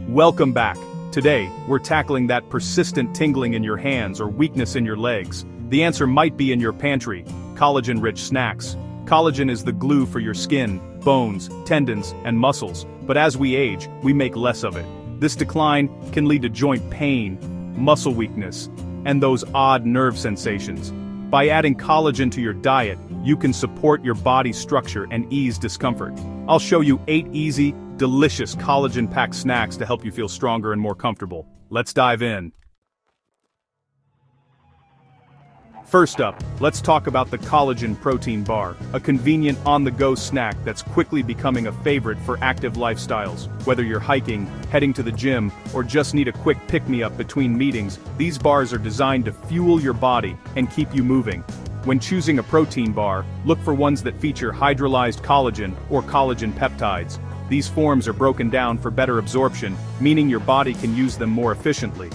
Welcome back. Today, we're tackling that persistent tingling in your hands or weakness in your legs. The answer might be in your pantry: collagen-rich snacks. Collagen is the glue for your skin, bones, tendons, and muscles, but as we age, we make less of it. This decline can lead to joint pain, muscle weakness, and those odd nerve sensations. By adding collagen to your diet, you can support your body's structure and ease discomfort. I'll show you 8 easy, delicious collagen-packed snacks to help you feel stronger and more comfortable. Let's dive in. First up, let's talk about the Collagen Protein Bar, a convenient on-the-go snack that's quickly becoming a favorite for active lifestyles. Whether you're hiking, heading to the gym, or just need a quick pick-me-up between meetings, these bars are designed to fuel your body and keep you moving. When choosing a protein bar, look for ones that feature hydrolyzed collagen or collagen peptides. These forms are broken down for better absorption, meaning your body can use them more efficiently.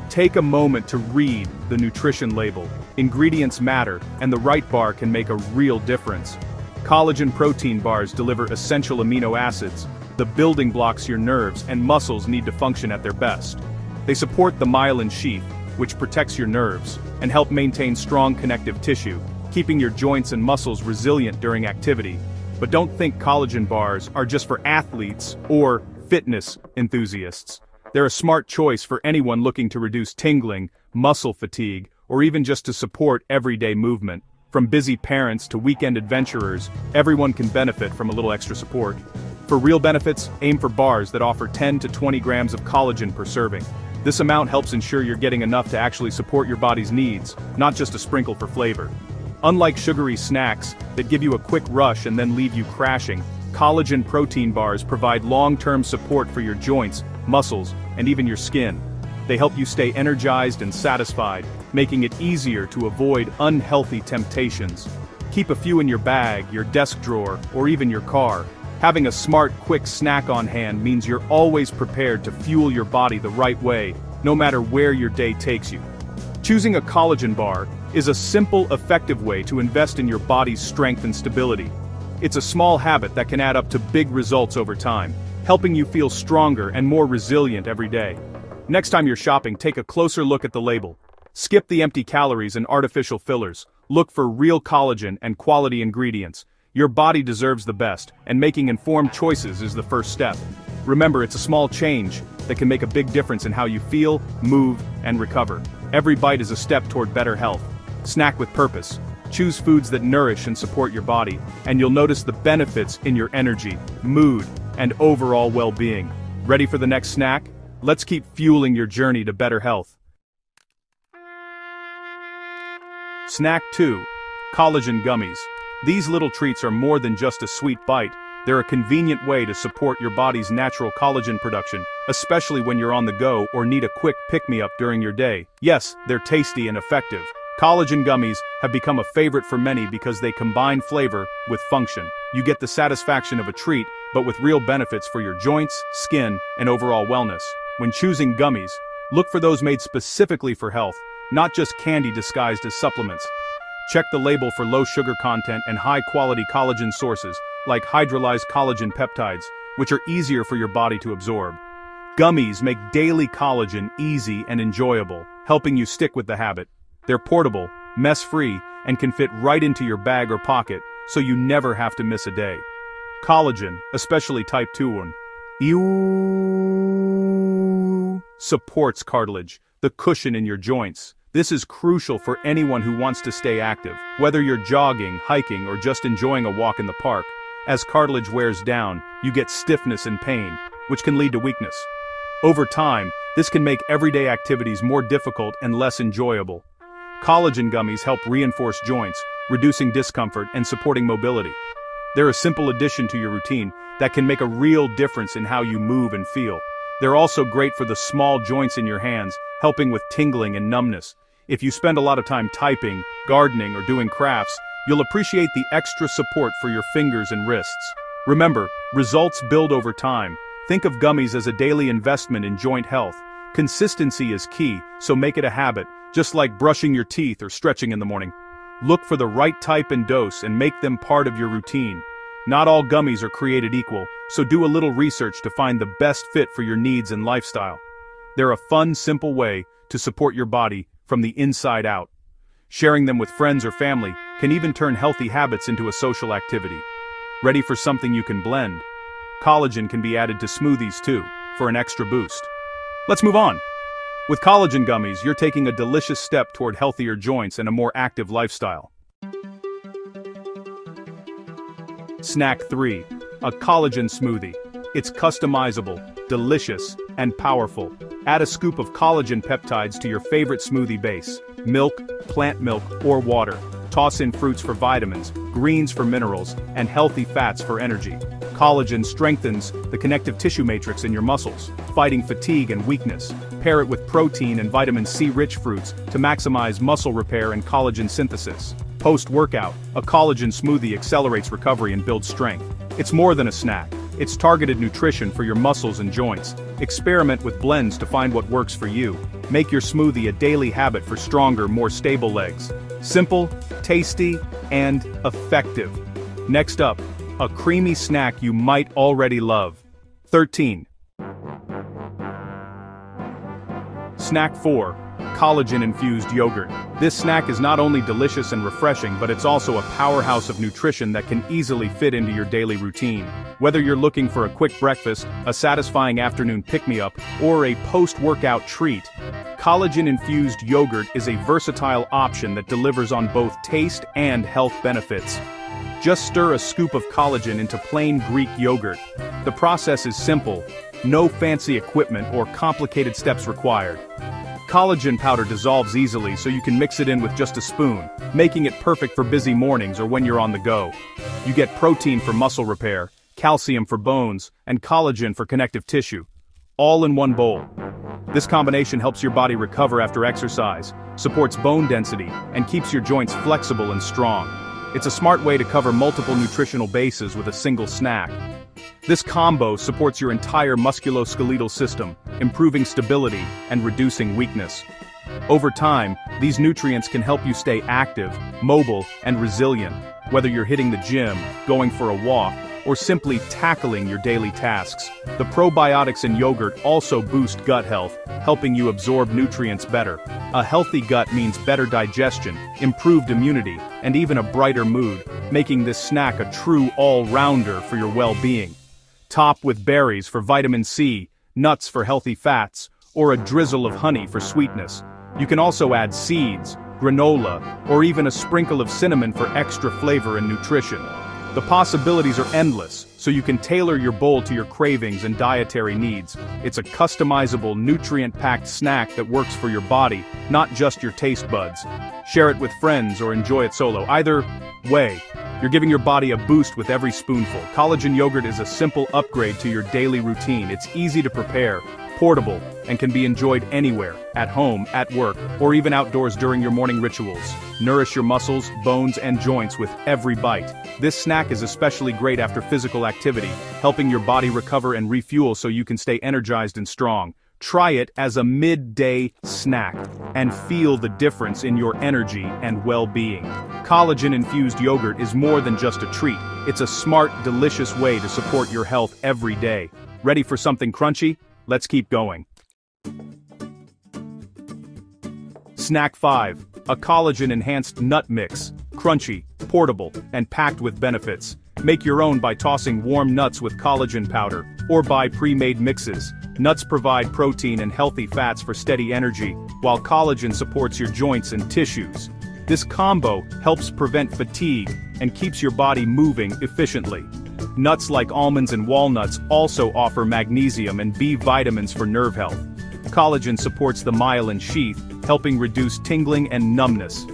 Take a moment to read the nutrition label. Ingredients matter, and the right bar can make a real difference. Collagen protein bars deliver essential amino acids, the building blocks your nerves and muscles need to function at their best. They support the myelin sheath, which protects your nerves, and help maintain strong connective tissue, keeping your joints and muscles resilient during activity. But don't think collagen bars are just for athletes or fitness enthusiasts. They're a smart choice for anyone looking to reduce tingling, muscle fatigue, or even just to support everyday movement. From busy parents to weekend adventurers, everyone can benefit from a little extra support. For real benefits, aim for bars that offer 10 to 20 grams of collagen per serving. This amount helps ensure you're getting enough to actually support your body's needs, not just a sprinkle for flavor. Unlike sugary snacks that give you a quick rush and then leave you crashing, collagen protein bars provide long-term support for your joints, muscles, and even your skin. They help you stay energized and satisfied, making it easier to avoid unhealthy temptations. Keep a few in your bag, your desk drawer, or even your car. Having a smart, quick snack on hand means you're always prepared to fuel your body the right way, no matter where your day takes you. Choosing a collagen bar is a simple, effective way to invest in your body's strength and stability. It's a small habit that can add up to big results over time, helping you feel stronger and more resilient every day. Next time you're shopping, take a closer look at the label. Skip the empty calories and artificial fillers. Look for real collagen and quality ingredients. Your body deserves the best, and making informed choices is the first step. Remember, it's a small change that can make a big difference in how you feel, move, and recover. Every bite is a step toward better health. Snack with purpose. Choose foods that nourish and support your body, and you'll notice the benefits in your energy, mood, and overall well-being. Ready for the next snack? Let's keep fueling your journey to better health. Snack 2. Collagen Gummies. These little treats are more than just a sweet bite. They're a convenient way to support your body's natural collagen production, especially when you're on the go or need a quick pick-me-up during your day. Yes, they're tasty and effective. Collagen gummies have become a favorite for many because they combine flavor with function. You get the satisfaction of a treat, but with real benefits for your joints, skin, and overall wellness. When choosing gummies, look for those made specifically for health, not just candy disguised as supplements. Check the label for low sugar content and high-quality collagen sources, like hydrolyzed collagen peptides, which are easier for your body to absorb. Gummies make daily collagen easy and enjoyable, helping you stick with the habit. They're portable, mess-free, and can fit right into your bag or pocket, so you never have to miss a day. Collagen, especially type 2 one, supports cartilage, the cushion in your joints. This is crucial for anyone who wants to stay active, whether you're jogging, hiking, or just enjoying a walk in the park. As cartilage wears down, you get stiffness and pain, which can lead to weakness. Over time, this can make everyday activities more difficult and less enjoyable. Collagen gummies help reinforce joints, reducing discomfort and supporting mobility. They're a simple addition to your routine that can make a real difference in how you move and feel. They're also great for the small joints in your hands, helping with tingling and numbness. If you spend a lot of time typing, gardening, or doing crafts, you'll appreciate the extra support for your fingers and wrists. Remember, results build over time. Think of gummies as a daily investment in joint health. Consistency is key, so make it a habit, just like brushing your teeth or stretching in the morning. Look for the right type and dose and make them part of your routine. Not all gummies are created equal, so do a little research to find the best fit for your needs and lifestyle. They're a fun, simple way to support your body from the inside out. Sharing them with friends or family can even turn healthy habits into a social activity. Ready for something you can blend? Collagen can be added to smoothies too, for an extra boost. Let's move on. With collagen gummies, you're taking a delicious step toward healthier joints and a more active lifestyle. Snack 3. A collagen smoothie. It's customizable, delicious, and powerful. Add a scoop of collagen peptides to your favorite smoothie base: milk, plant milk, or water. Toss in fruits for vitamins, greens for minerals, and healthy fats for energy. Collagen strengthens the connective tissue matrix in your muscles, fighting fatigue and weakness. Pair it with protein and vitamin C-rich fruits to maximize muscle repair and collagen synthesis. Post-workout, a collagen smoothie accelerates recovery and builds strength. It's more than a snack. It's targeted nutrition for your muscles and joints. Experiment with blends to find what works for you. Make your smoothie a daily habit for stronger, more stable legs. Simple, tasty, and effective. Next up, a creamy snack you might already love. 13. Snack 4. Collagen-Infused Yogurt. This snack is not only delicious and refreshing, but it's also a powerhouse of nutrition that can easily fit into your daily routine. Whether you're looking for a quick breakfast, a satisfying afternoon pick-me-up, or a post-workout treat, collagen-infused yogurt is a versatile option that delivers on both taste and health benefits. Just stir a scoop of collagen into plain Greek yogurt. The process is simple, no fancy equipment or complicated steps required. Collagen powder dissolves easily, so you can mix it in with just a spoon, making it perfect for busy mornings or when you're on the go. You get protein for muscle repair, calcium for bones, and collagen for connective tissue, all in one bowl. This combination helps your body recover after exercise, supports bone density, and keeps your joints flexible and strong. It's a smart way to cover multiple nutritional bases with a single snack. This combo supports your entire musculoskeletal system, improving stability and reducing weakness. Over time, these nutrients can help you stay active, mobile, and resilient, whether you're hitting the gym, going for a walk, or simply tackling your daily tasks. The probiotics in yogurt also boost gut health, helping you absorb nutrients better. A healthy gut means better digestion, improved immunity, and even a brighter mood, making this snack a true all-rounder for your well-being. Top with berries for vitamin C, nuts for healthy fats, or a drizzle of honey for sweetness. You can also add seeds, granola, or even a sprinkle of cinnamon for extra flavor and nutrition. The possibilities are endless, so you can tailor your bowl to your cravings and dietary needs. It's a customizable, nutrient-packed snack that works for your body, not just your taste buds. Share it with friends or enjoy it solo. Either way, you're giving your body a boost with every spoonful. Collagen yogurt is a simple upgrade to your daily routine. It's easy to prepare, portable, and can be enjoyed anywhere, at home, at work, or even outdoors during your morning rituals. Nourish your muscles, bones, and joints with every bite. This snack is especially great after physical activity, helping your body recover and refuel so you can stay energized and strong. Try it as a midday snack and feel the difference in your energy and well-being. Collagen-infused yogurt is more than just a treat. It's a smart, delicious way to support your health every day. Ready for something crunchy? Let's keep going. Snack 5. A collagen-enhanced nut mix. Crunchy, portable, and packed with benefits. Make your own by tossing warm nuts with collagen powder, or buy pre-made mixes. Nuts provide protein and healthy fats for steady energy, while collagen supports your joints and tissues. This combo helps prevent fatigue and keeps your body moving efficiently. Nuts like almonds and walnuts also offer magnesium and B vitamins for nerve health. Collagen supports the myelin sheath, helping reduce tingling and numbness.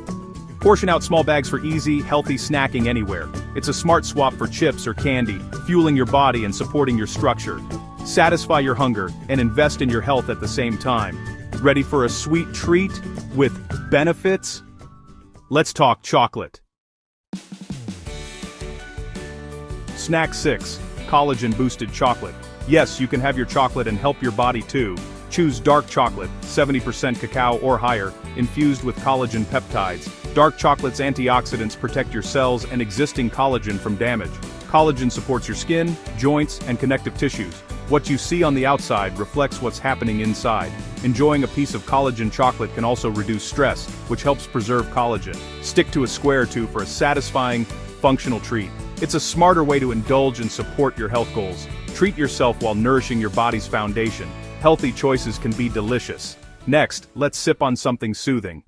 Portion out small bags for easy, healthy snacking anywhere. It's a smart swap for chips or candy, fueling your body and supporting your structure. Satisfy your hunger and invest in your health at the same time. Ready for a sweet treat with benefits? Let's talk chocolate. Snack 6. Collagen-Boosted Chocolate. Yes, you can have your chocolate and help your body too. Choose dark chocolate, 70% cacao or higher, infused with collagen peptides. Dark chocolate's antioxidants protect your cells and existing collagen from damage. Collagen supports your skin, joints, and connective tissues. What you see on the outside reflects what's happening inside. Enjoying a piece of collagen chocolate can also reduce stress, which helps preserve collagen. Stick to a square or two for a satisfying, functional treat. It's a smarter way to indulge and support your health goals. Treat yourself while nourishing your body's foundation. Healthy choices can be delicious. Next, let's sip on something soothing.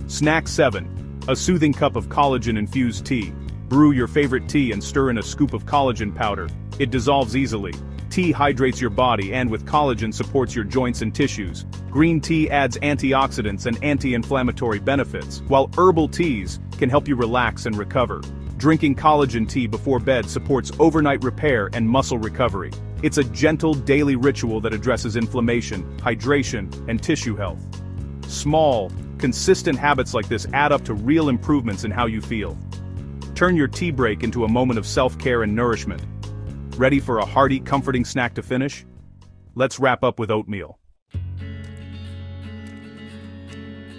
Snack 7. A soothing cup of collagen-infused tea. Brew your favorite tea and stir in a scoop of collagen powder. It dissolves easily. Tea hydrates your body and with collagen supports your joints and tissues. Green tea adds antioxidants and anti-inflammatory benefits, while herbal teas can help you relax and recover. Drinking collagen tea before bed supports overnight repair and muscle recovery. It's a gentle daily ritual that addresses inflammation, hydration, and tissue health. Small, consistent habits like this add up to real improvements in how you feel. Turn your tea break into a moment of self-care and nourishment. Ready for a hearty, comforting snack to finish? Let's wrap up with oatmeal.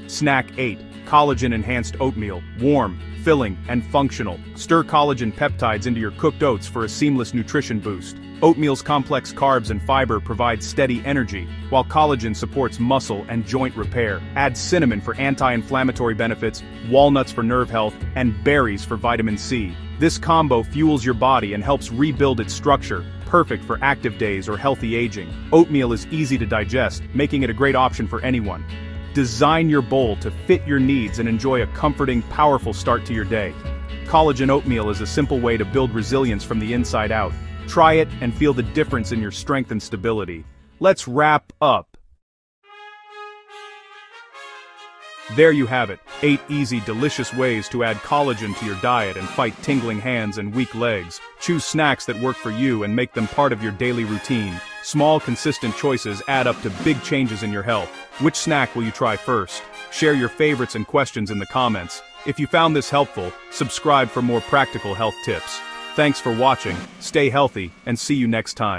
Snack 8. Collagen-Enhanced Oatmeal. Warm, filling, and functional. Stir collagen peptides into your cooked oats for a seamless nutrition boost. Oatmeal's complex carbs and fiber provide steady energy, while collagen supports muscle and joint repair. Add cinnamon for anti-inflammatory benefits, walnuts for nerve health, and berries for vitamin C. This combo fuels your body and helps rebuild its structure, perfect for active days or healthy aging. Oatmeal is easy to digest, making it a great option for anyone. Design your bowl to fit your needs and enjoy a comforting, powerful start to your day. Collagen oatmeal is a simple way to build resilience from the inside out. Try it and feel the difference in your strength and stability. Let's wrap up. There you have it, 8 easy, delicious ways to add collagen to your diet and fight tingling hands and weak legs. Choose snacks that work for you and make them part of your daily routine. Small, consistent choices add up to big changes in your health. Which snack will you try first? Share your favorites and questions in the comments. If you found this helpful, subscribe for more practical health tips. Thanks for watching, stay healthy, and see you next time.